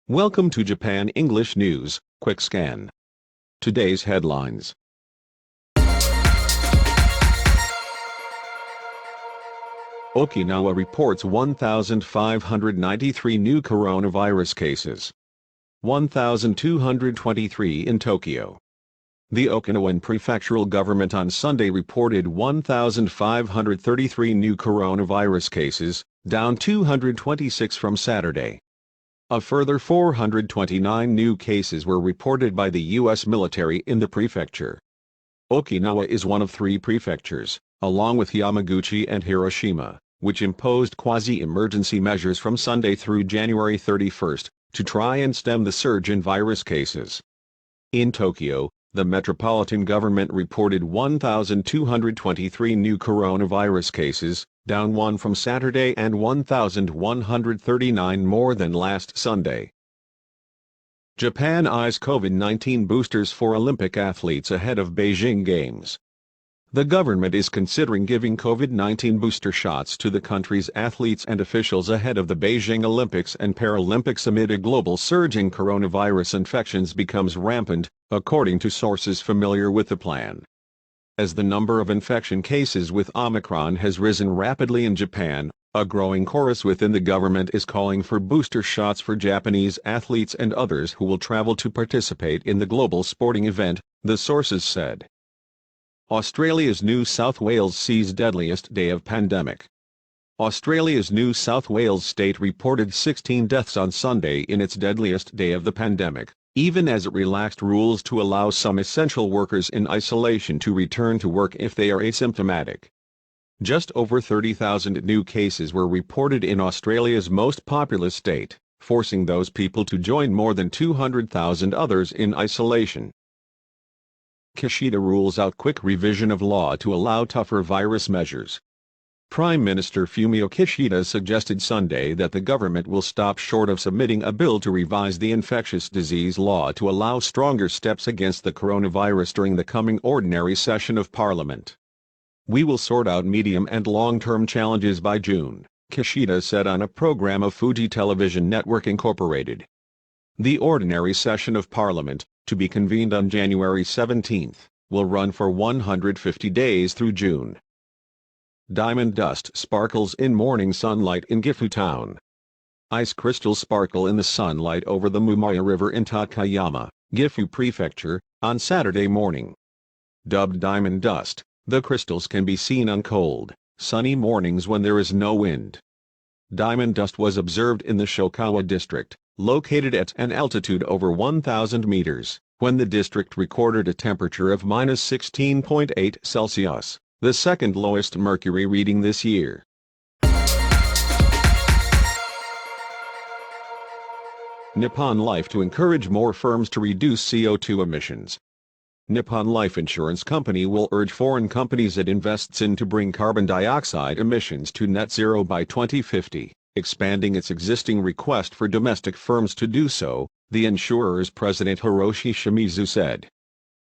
Welcome to Japan English News, Quick Scan. Today's headlines. Okinawa reports 1,593 new coronavirus cases. 1,223 in Tokyo. The Okinawan prefectural government on Sunday reported 1,533 new coronavirus cases, down 226 from Saturday. A further 429 new cases were reported by the U.S. military in the prefecture. Okinawa is one of three prefectures, along with Yamaguchi and Hiroshima, which imposed quasi-emergency measures from Sunday through January 31, to try and stem the surge in virus cases. In Tokyo, the metropolitan government reported 1,223 new coronavirus cases, down 1 from Saturday and 1,139 more than last Sunday. Japan eyes COVID-19 boosters for Olympic athletes ahead of Beijing Games. The government is considering giving COVID-19 booster shots to the country's athletes and officials ahead of the Beijing Olympics and Paralympics amid a global surge in coronavirus infections becomes rampant, according to sources familiar with the plan. As the number of infection cases with Omicron has risen rapidly in Japan, a growing chorus within the government is calling for booster shots for Japanese athletes and others who will travel to participate in the global sporting event, the sources said. Australia's New South Wales sees deadliest day of pandemic. Australia's New South Wales state reported 16 deaths on Sunday in its deadliest day of the pandemic, even as it relaxed rules to allow some essential workers in isolation to return to work if they are asymptomatic. Just over 30,000 new cases were reported in Australia's most populous state, forcing those people to join more than 200,000 others in isolation. Kishida rules out quick revision of law to allow tougher virus measures. Prime Minister Fumio Kishida suggested Sunday that the government will stop short of submitting a bill to revise the infectious disease law to allow stronger steps against the coronavirus during the coming ordinary session of Parliament. We will sort out medium and long-term challenges by June, Kishida said on a program of Fuji Television Network Incorporated. The ordinary session of Parliament, to be convened on January 17, will run for 150 days through June. Diamond dust sparkles in morning sunlight in Gifu Town. Ice crystals sparkle in the sunlight over the Mumaya River in Takayama, Gifu Prefecture, on Saturday morning. Dubbed diamond dust, the crystals can be seen on cold, sunny mornings when there is no wind. Diamond dust was observed in the Shokawa district, located at an altitude over 1,000 meters, when the district recorded a temperature of -16.8 Celsius, the second lowest mercury reading this year. Nippon Life to encourage more firms to reduce CO2 emissions. Nippon Life Insurance Company will urge foreign companies it invests in to bring carbon dioxide emissions to net zero by 2050, expanding its existing request for domestic firms to do so, the insurer's president Hiroshi Shimizu said.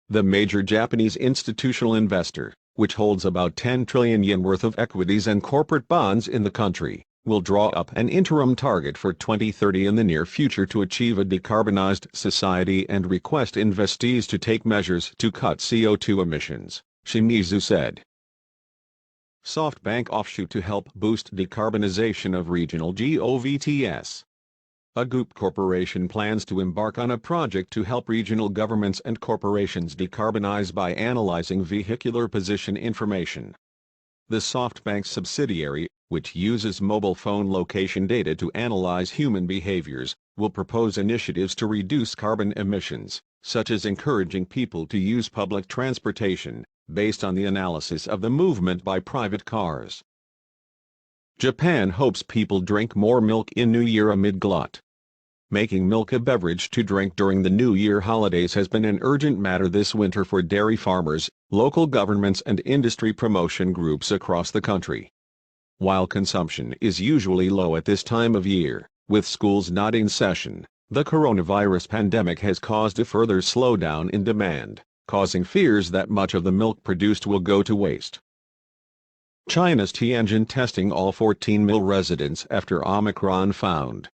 The major Japanese institutional investor, which holds about 10 trillion yen worth of equities and corporate bonds in the country, will draw up an interim target for 2030 in the near future to achieve a decarbonized society and request investees to take measures to cut CO2 emissions, Shimizu said. SoftBank offshoot to help boost decarbonization of regional GOVTS. A group corporation plans to embark on a project to help regional governments and corporations decarbonize by analyzing vehicular position information. The SoftBank subsidiary, which uses mobile phone location data to analyze human behaviors, will propose initiatives to reduce carbon emissions, such as encouraging people to use public transportation, based on the analysis of the movement by private cars. Japan hopes people drink more milk in New Year amid glut. Making milk a beverage to drink during the New Year holidays has been an urgent matter this winter for dairy farmers, local governments and industry promotion groups across the country. While consumption is usually low at this time of year, with schools not in session, the coronavirus pandemic has caused a further slowdown in demand, causing fears that much of the milk produced will go to waste. China's Tianjin testing all 14 million residents after Omicron found.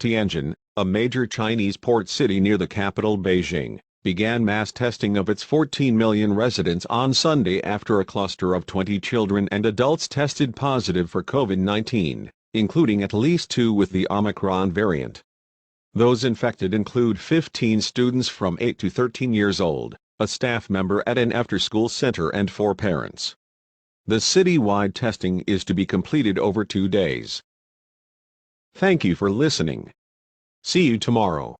Tianjin, a major Chinese port city near the capital Beijing, began mass testing of its 14 million residents on Sunday after a cluster of 20 children and adults tested positive for COVID-19, including at least 2 with the Omicron variant. Those infected include 15 students from 8 to 13 years old, a staff member at an after-school center and 4 parents. The city-wide testing is to be completed over 2 days. Thank you for listening. See you tomorrow.